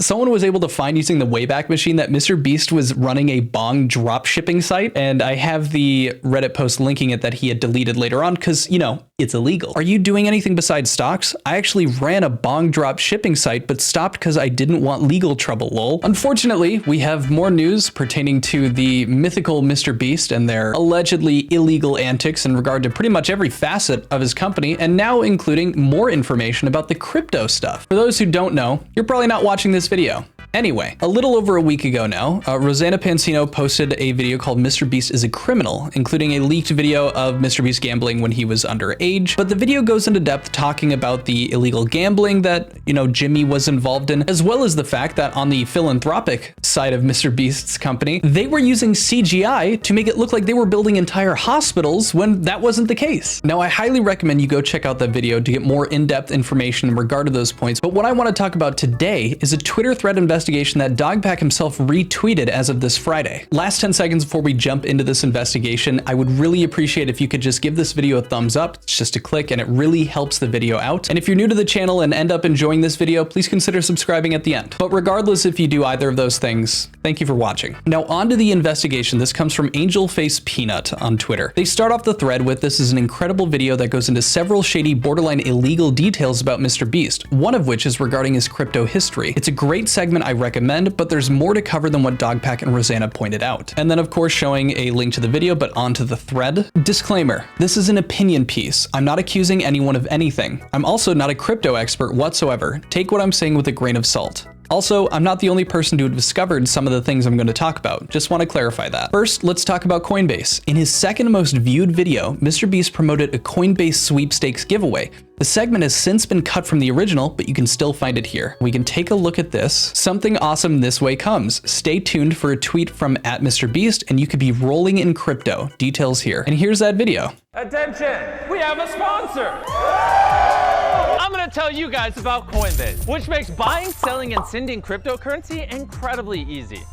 someone was able to find using the Wayback Machine that MrBeast was running a bong drop shipping site, and I have the Reddit post linking it that he had deleted later on because, you know, it's illegal. Are you doing anything besides stocks? I actually ran a bong drop shipping site, but stopped because I didn't want legal trouble, lol. Unfortunately, we have more news pertaining to the mythical MrBeast and their allegedly illegal antics in regard to pretty much every facet of his company, and now including more information about the crypto stuff. For those who don't know, you're probably not watching this video. Anyway, a little over a week ago now, Rosanna Pansino posted a video called MrBeast is a Criminal, including a leaked video of MrBeast gambling when he was underage. But the video goes into depth talking about the illegal gambling that, you know, Jimmy was involved in, as well as the fact that on the philanthropic side of MrBeast's company, they were using CGI to make it look like they were building entire hospitals when that wasn't the case. Now, I highly recommend you go check out that video to get more in-depth information in regard to those points. But what I want to talk about today is a Twitter thread investigation that Dogpack himself retweeted as of this Friday. Last 10 seconds before we jump into this investigation, I would really appreciate if you could just give this video a thumbs up. It's just a click and it really helps the video out. And if you're new to the channel and end up enjoying this video, please consider subscribing at the end. But regardless if you do either of those things, thank you for watching. Now on to the investigation. This comes from Angel Face Peanut on Twitter. They start off the thread with, this is an incredible video that goes into several shady, borderline illegal details about MrBeast, one of which is regarding his crypto history. It's a great segment I recommend, but there's more to cover than what Dogpack and Rosanna pointed out. And then of course showing a link to the video, but onto the thread. Disclaimer, this is an opinion piece. I'm not accusing anyone of anything. I'm also not a crypto expert whatsoever. Take what I'm saying with a grain of salt. Also, I'm not the only person to have discovered some of the things I'm going to talk about. Just want to clarify that. First, let's talk about Coinbase. In his second most viewed video, MrBeast promoted a Coinbase sweepstakes giveaway. The segment has since been cut from the original, but you can still find it here. We can take a look at this. Something awesome this way comes. Stay tuned for a tweet from @MrBeast and you could be rolling in crypto. Details here. And here's that video. Attention, we have a sponsor. I'm gonna tell you guys about Coinbase, which makes buying, selling, and sending cryptocurrency incredibly easy.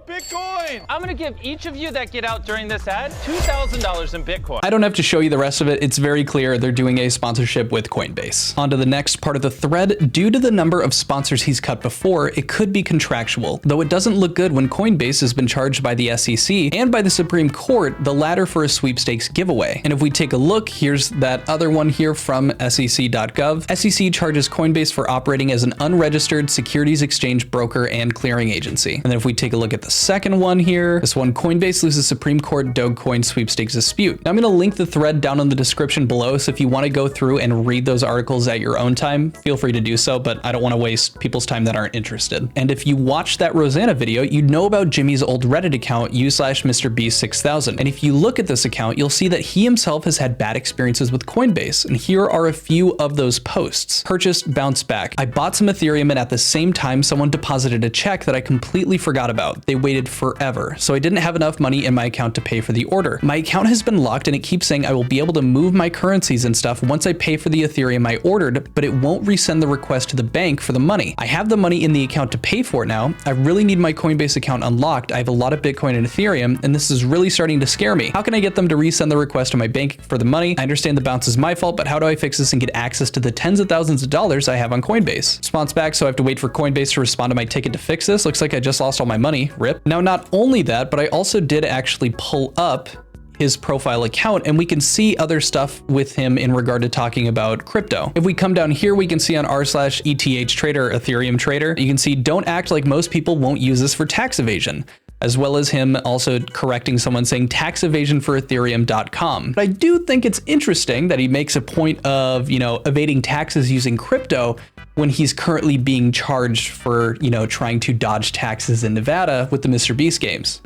Bitcoin! I'm gonna give each of you that get out during this ad $2,000 in Bitcoin. I don't have to show you the rest of it. It's very clear they're doing a sponsorship with Coinbase. On to the next part of the thread. Due to the number of sponsors he's cut before, it could be contractual, though it doesn't look good when Coinbase has been charged by the SEC and by the Supreme Court, the latter for a sweepstakes giveaway. And if we take a look, here's that other one here from SEC.gov. SEC charges Coinbase for operating as an unregistered securities exchange broker and clearing agency. And then if we take a look at the second one here, this one, Coinbase loses Supreme Court Dogecoin sweepstakes dispute. Now I'm going to link the thread down in the description below, so if you want to go through and read those articles at your own time, feel free to do so, but I don't want to waste people's time that aren't interested. And if you watched that Rosanna video, you'd know about Jimmy's old Reddit account, u/MrBeast6000. And if you look at this account, you'll see that he himself has had bad experiences with Coinbase. And here are a few of those posts. Purchased, bounced back. I bought some Ethereum and at the same time, someone deposited a check that I completely forgot about. They waited forever, so I didn't have enough money in my account to pay for the order. My account has been locked and it keeps saying I will be able to move my currencies and stuff once I pay for the Ethereum I ordered, but it won't resend the request to the bank for the money. I have the money in the account to pay for it now. I really need my Coinbase account unlocked. I have a lot of Bitcoin and Ethereum, and this is really starting to scare me. How can I get them to resend the request to my bank for the money? I understand the bounce is my fault, but how do I fix this and get access to the tens of thousands of dollars I have on Coinbase? Response back, so I have to wait for Coinbase to respond to my ticket to fix this. Looks like I just lost all my money. Rip. Now, not only that, but I also did actually pull up his profile account and we can see other stuff with him in regard to talking about crypto. If we come down here, we can see on r/ETH trader, Ethereum trader, you can see don't act like most people won't use this for tax evasion, as well as him also correcting someone saying tax evasion for Ethereum.com. But I do think it's interesting that he makes a point of, you know, evading taxes using crypto when he's currently being charged for, you know, trying to dodge taxes in Nevada with the MrBeast games.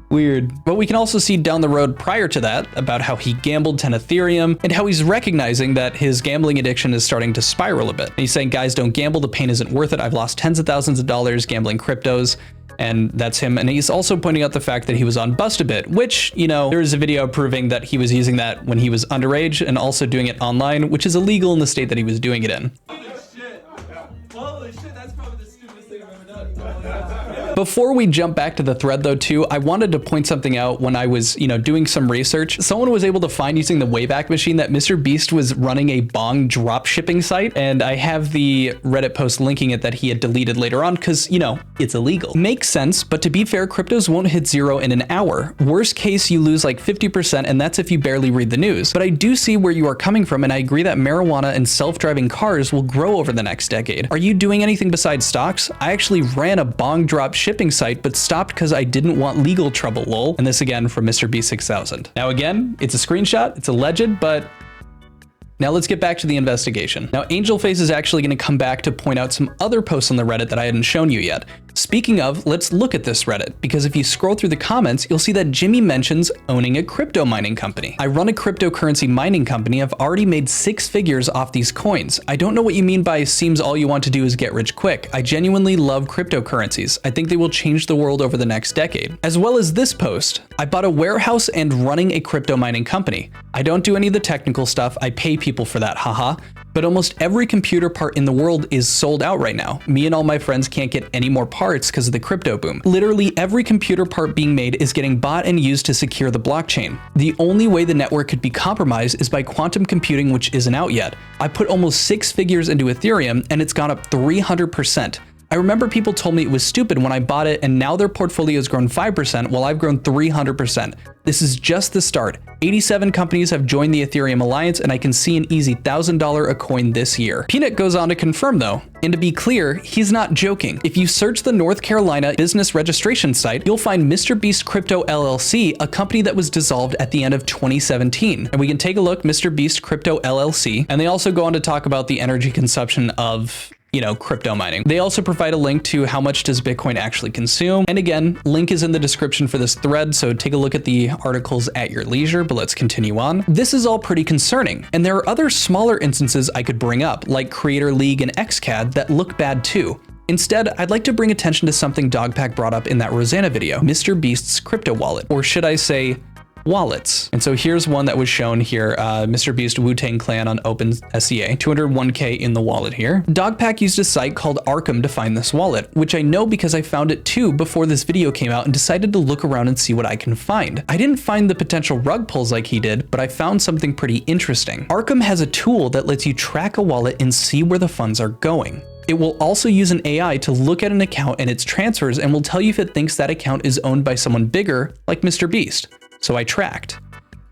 Weird. But we can also see down the road prior to that about how he gambled 10 Ethereum and how he's recognizing that his gambling addiction is starting to spiral a bit. And he's saying, guys, don't gamble. The pain isn't worth it. I've lost tens of thousands of dollars gambling cryptos. And that's him. And he's also pointing out the fact that he was on Bustabit, which, you know, there is a video proving that he was using that when he was underage and also doing it online, which is illegal in the state that he was doing it in. Holy shit. Holy shit, that's probably Before we jump back to the thread though too, I wanted to point something out when I was, doing some research. Someone was able to find using the Wayback Machine that MrBeast was running a bong drop shipping site, and I have the Reddit post linking it that he had deleted later on because, it's illegal. Makes sense, but to be fair, cryptos won't hit zero in an hour. Worst case, you lose like 50%, and that's if you barely read the news. But I do see where you are coming from, and I agree that marijuana and self-driving cars will grow over the next decade. Are you doing anything besides stocks? I actually ran a bong drop shipping site, but stopped because I didn't want legal trouble, lol. And this again from MrBeast6000. Now again, it's a screenshot, it's alleged, but now let's get back to the investigation. Now Angelface is actually going to come back to point out some other posts on the Reddit that I hadn't shown you yet. Speaking of, let's look at this Reddit, because if you scroll through the comments, you'll see that Jimmy mentions owning a crypto mining company. I run a cryptocurrency mining company. I've already made 6 figures off these coins. I don't know what you mean by seems all you want to do is get rich quick. I genuinely love cryptocurrencies. I think they will change the world over the next decade. As well as this post, I bought a warehouse and running a crypto mining company. I don't do any of the technical stuff. I pay people for that, haha. But almost every computer part in the world is sold out right now. Me and all my friends can't get any more parts because of the crypto boom. Literally every computer part being made is getting bought and used to secure the blockchain. The only way the network could be compromised is by quantum computing, which isn't out yet. I put almost 6 figures into Ethereum and it's gone up 300%. I remember people told me it was stupid when I bought it, and now their portfolio has grown 5% while I've grown 300%. This is just the start. 87 companies have joined the Ethereum Alliance, and I can see an easy $1,000 a coin this year. Peanut goes on to confirm though, and to be clear, he's not joking. If you search the North Carolina business registration site, you'll find MrBeast Crypto LLC, a company that was dissolved at the end of 2017. And we can take a look, MrBeast Crypto LLC, and they also go on to talk about the energy consumption of crypto mining. They also provide a link to how much does Bitcoin actually consume. And again, link is in the description for this thread, so take a look at the articles at your leisure, but let's continue on. This is all pretty concerning. And there are other smaller instances I could bring up, like Creator League and XCAD, that look bad too. Instead, I'd like to bring attention to something Dogpack brought up in that Rosanna video, MrBeast's crypto wallet, or should I say, wallets. And so here's one that was shown here, MrBeast Wu-Tang Clan on OpenSea, 201K in the wallet here. Dogpack used a site called Arkham to find this wallet, which I know because I found it too before this video came out and decided to look around and see what I can find. I didn't find the potential rug pulls like he did, but I found something pretty interesting. Arkham has a tool that lets you track a wallet and see where the funds are going. It will also use an AI to look at an account and its transfers and will tell you if it thinks that account is owned by someone bigger, like MrBeast. So I tracked.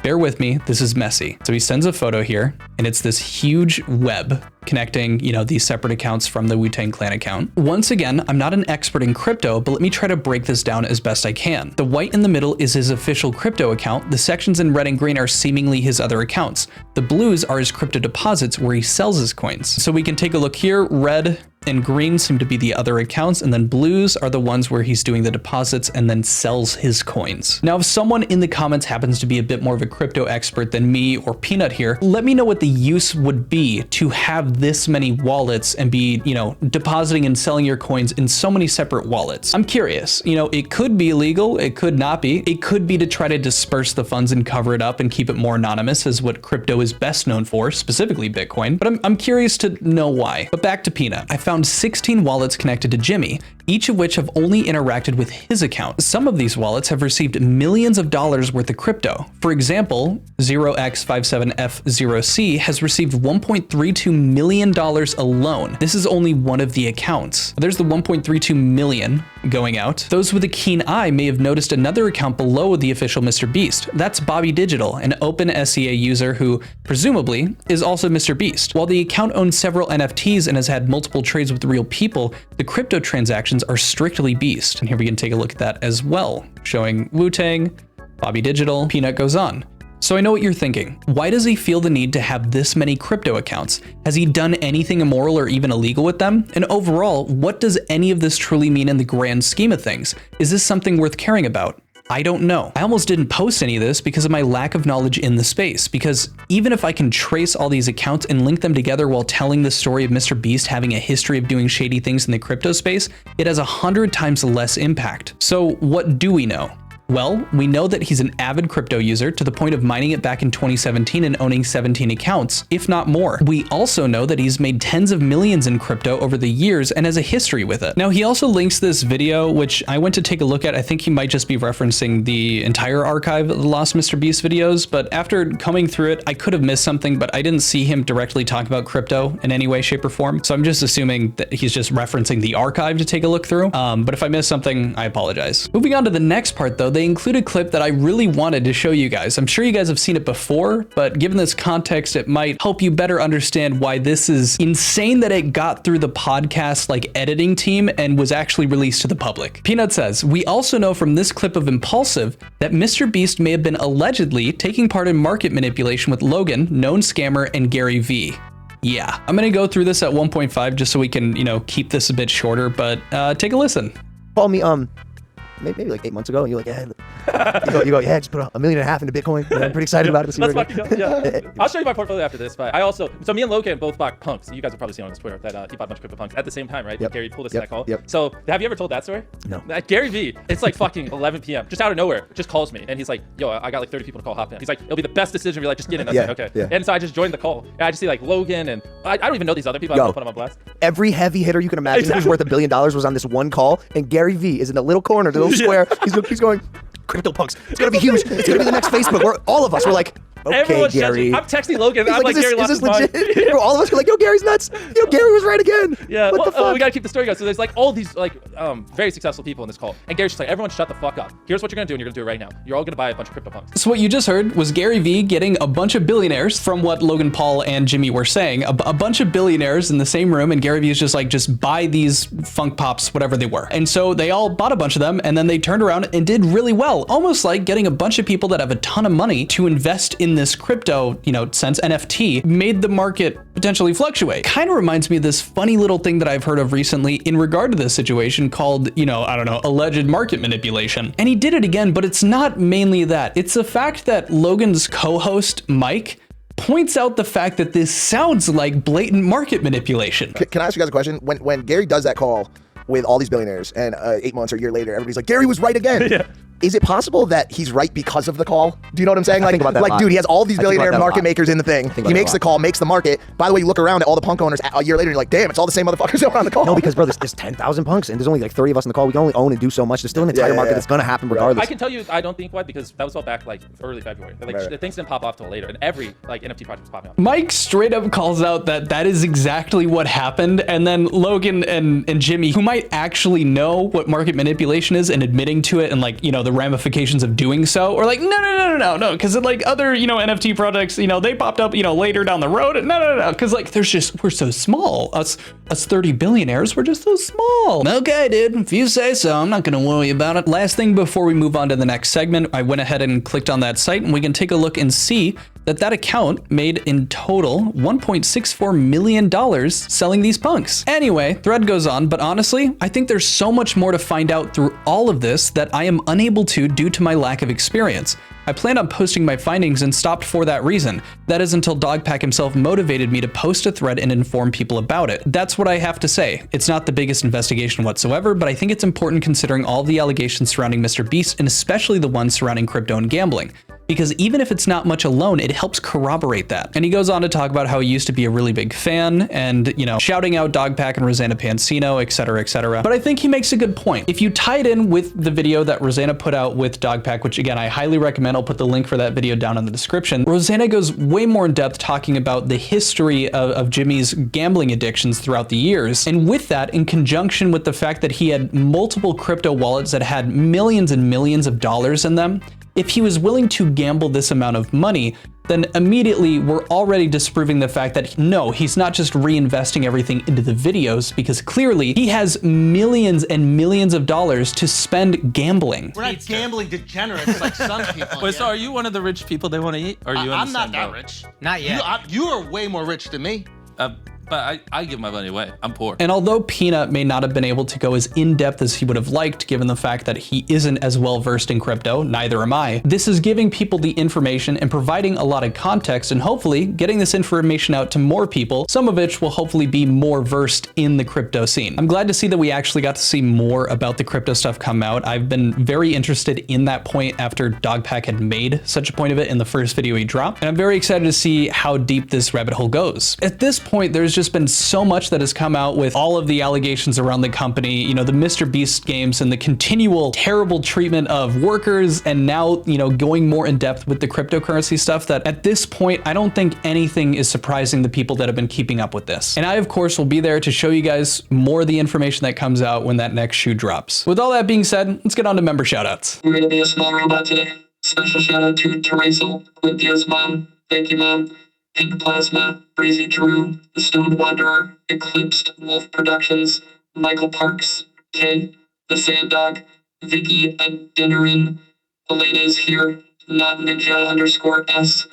Bear with me, this is messy. So he sends a photo here, and it's this huge web connecting, these separate accounts from the Wu-Tang Clan account. Once again, I'm not an expert in crypto, but let me try to break this down as best I can. The white in the middle is his official crypto account. The sections in red and green are seemingly his other accounts. The blues are his crypto deposits where he sells his coins. So we can take a look here. Red and green seem to be the other accounts, and then blues are the ones where he's doing the deposits and then sells his coins. Now, if someone in the comments happens to be a bit more of a crypto expert than me or Peanut here, let me know what the use would be to have this many wallets and be, depositing and selling your coins in so many separate wallets. I'm curious, it could be illegal, it could not be. It could be to try to disperse the funds and cover it up and keep it more anonymous, as what crypto is best known for, specifically Bitcoin, but I'm curious to know why. But back to Peanut. I found 16 wallets connected to Jimmy, each of which have only interacted with his account. Some of these wallets have received millions of dollars worth of crypto. For example, 0x57F0C has received $1.32 million alone. This is only one of the accounts. There's the 1.32 million going out. Those with a keen eye may have noticed another account below the official MrBeast. That's Bobby Digital, an OpenSea user who presumably is also MrBeast. While the account owns several NFTs and has had multiple trades with real people, the crypto transactions are strictly Beast. And here we can take a look at that as well, showing Wu-Tang, Bobby Digital. Peanut goes on. So I know what you're thinking. Why does he feel the need to have this many crypto accounts? Has he done anything immoral or even illegal with them? And overall, what does any of this truly mean in the grand scheme of things? Is this something worth caring about? I don't know. I almost didn't post any of this because of my lack of knowledge in the space, because even if I can trace all these accounts and link them together while telling the story of MrBeast having a history of doing shady things in the crypto space, it has 100 times less impact. So what do we know? Well, we know that he's an avid crypto user to the point of mining it back in 2017 and owning 17 accounts, if not more. We also know that he's made tens of millions in crypto over the years and has a history with it. Now, he also links this video, which I went to take a look at. I think he might just be referencing the entire archive of the Lost MrBeast videos, but after coming through it, I could have missed something, but I didn't see him directly talk about crypto in any way, shape, or form. So I'm just assuming that he's just referencing the archive to take a look through. But if I missed something, I apologize. Moving on to the next part though, they include a clip that I really wanted to show you guys. I'm sure you guys have seen it before, but given this context, it might help you better understand why this is insane that it got through the podcast like editing team and was actually released to the public. Peanut says, we also know from this clip of Impulsive that MrBeast may have been allegedly taking part in market manipulation with Logan, known scammer, and Gary Vee. Yeah, I'm gonna go through this at 1.5 just so we can, keep this a bit shorter, but take a listen. Call me, maybe like 8 months ago, and you're like, yeah, you go, yeah, just put $1.5 million into Bitcoin. And I'm pretty excited about it. Let's fucking go. Yeah. I'll show you my portfolio after this, but so me and Logan both bought punks. You guys have probably seen on his Twitter that he bought a bunch of crypto punks at the same time, right? Yep. Gary pulled us in that call. Yep. So have you ever told that story? No. Gary Vee, it's like fucking 11 p.m. just out of nowhere, just calls me and he's like, yo, I got like 30 people to call, hop in. He's like, it'll be the best decision of your life, just get in. I was like, okay. Yeah. And so I just joined the call and I just see like Logan and I don't even know these other people. I don't put them on blast. Every heavy hitter you can imagine who's worth $1 billion was on this one call, and Gary Vee is in a little corner, the little square. He's going, crypto punks. It's gonna be huge. It's gonna be the next Facebook. All of us were like, okay, everyone's Gary. judging. I'm texting Logan. I'm like, Gary lost his legit? mind. All of us were like, yo, Gary's nuts. Yo, Gary was right again. Yeah. What the fuck? We gotta keep the story going. So there's like all these like very successful people in this call, and Gary's just like, everyone shut the fuck up. Here's what you're gonna do, and you're gonna do it right now. You're all gonna buy a bunch of crypto punks. So what you just heard was Gary Vee getting a bunch of billionaires, from what Logan Paul and Jimmy were saying, a bunch of billionaires in the same room, and Gary Vee is just like, just buy these funk pops, whatever they were. And so they all bought a bunch of them, and then they turned around and did really well, almost like getting a bunch of people that have a ton of money to invest in this crypto, sense, NFT, made the market potentially fluctuate. Kind of reminds me of this funny little thing that I've heard of recently in regard to this situation called, I don't know, alleged market manipulation. And he did it again, but it's not mainly that. It's the fact that Logan's co-host, Mike, points out the fact that this sounds like blatant market manipulation. Can I ask you guys a question? When Gary does that call with all these billionaires, and 8 months or a year later, everybody's like, Gary was right again. Yeah. Is it possible that he's right because of the call? Do you know what I'm saying? I think about that a lot. Dude, he has all these billionaire market makers in the thing. He makes the call, makes the market. By the way, you look around at all the punk owners a year later, and you're like, damn, it's all the same motherfuckers that were on the call. No, because bro, there's 10,000 punks, and there's only like 30 of us in the call. We can only own and do so much. There's still an entire market that's gonna happen regardless. I can tell you, I don't think why, because that was all back like early February. Like things didn't pop off till later, and every like NFT project was popping up. Mike straight up calls out that is exactly what happened, and then Logan and Jimmy, who might actually know what market manipulation is and admitting to it, and like the ramifications of doing so, or like no, because like other NFT projects, they popped up later down the road. No, because like we're so small. Us 30 billionaires, we're just so small. Okay, dude, if you say so, I'm not gonna worry about it. Last thing before we move on to the next segment, I went ahead and clicked on that site, and we can take a look and see that account made in total $1.64 million selling these punks. Anyway, thread goes on, but honestly, I think there's so much more to find out through all of this that I am unable to due to my lack of experience. I planned on posting my findings and stopped for that reason. That is until Dogpack himself motivated me to post a thread and inform people about it. That's what I have to say. It's not the biggest investigation whatsoever, but I think it's important considering all the allegations surrounding MrBeast, and especially the ones surrounding crypto and gambling. Because even if it's not much alone, it helps corroborate that. And he goes on to talk about how he used to be a really big fan and, shouting out Dogpack and Rosanna Pansino, etc., etc. But I think he makes a good point. If you tie it in with the video that Rosanna put out with Dogpack, which again, I highly recommend, I'll put the link for that video down in the description. Rosanna goes way more in depth talking about the history of Jimmy's gambling addictions throughout the years. And with that, in conjunction with the fact that he had multiple crypto wallets that had millions and millions of dollars in them, if he was willing to gamble this amount of money, then immediately we're already disproving the fact that no, he's not just reinvesting everything into the videos, because clearly he has millions and millions of dollars to spend gambling. We're not gambling degenerates like some people. Wait, so are you one of the rich people they want to eat? Or are you I'm not that rich. Not yet. You are way more rich than me. But I give my money away. I'm poor. And although Peanut may not have been able to go as in-depth as he would have liked, given the fact that he isn't as well versed in crypto, neither am I, this is giving people the information and providing a lot of context, and hopefully getting this information out to more people, some of which will hopefully be more versed in the crypto scene. I'm glad to see that we actually got to see more about the crypto stuff come out. I've been very interested in that point after Dogpack had made such a point of it in the first video he dropped, and I'm very excited to see how deep this rabbit hole goes. At this point, there's just been so much that has come out with all of the allegations around the company, you know, the MrBeast games and the continual terrible treatment of workers, and now, you know, going more in depth with the cryptocurrency stuff, that at this point, I don't think anything is surprising the people that have been keeping up with this. And I, of course, will be there to show you guys more of the information that comes out when that next shoe drops. With all that being said, let's get on to member shoutouts. We're gonna be a small robot today. Special shout out to Teresa, Lydia's mom. Thank you, Mom. Pink Plasma, Breezy Drew, The Stoned Wanderer, Eclipsed, Wolf Productions, Michael Parks, Kay, The Sand Dog, Vicky Adinarin, Elena is here, Not Ninja _S,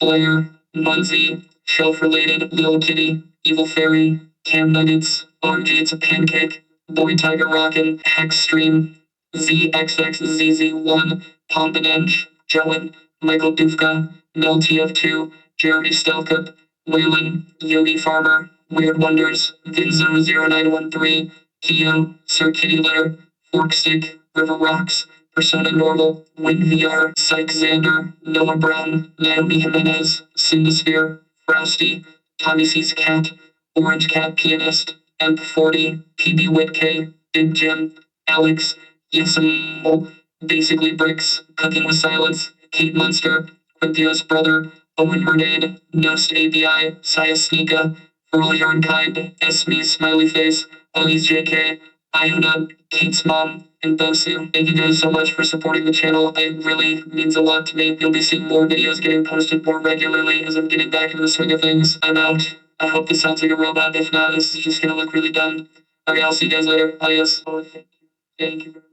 Blair, Munzie, Shelf Related, Lil Kitty, Evil Fairy, Cam Nuggets, OMG It's a Pancake, Boy Tiger Rockin', Hack Stream, ZXXZZ1, Pompanenge, Joan, Michael Dufka, Mel TF2, Jeremy Stelkup, Waylon, Yogi Farmer, Weird Wonders, Vin00913, Keo, Sir Kitty Litter, Forkstick, River Rocks, Persona Normal, WinVR, Psych Xander, Noah Brown, Naomi Jimenez, Cindasphere, Frosty, Tommy C's Cat, Orange Cat Pianist, Emp40, PB Whitkay, Big Jim, Alex, Yesimo, Basically Bricks, Cooking with Silence, Kate Munster, Quintios Brother, Owen Grenade, Nost ABI, Saya Sneaka, For All Your Unkind, Esme Smiley Face, Ollie's JK, Iona, Kate's Mom, and Bosu. Thank you guys so much for supporting the channel. It really means a lot to me. You'll be seeing more videos getting posted more regularly as I'm getting back into the swing of things. I'm out. I hope this sounds like a robot. If not, this is just gonna look really dumb. Okay, I'll see you guys later. Adios. Thank you very much.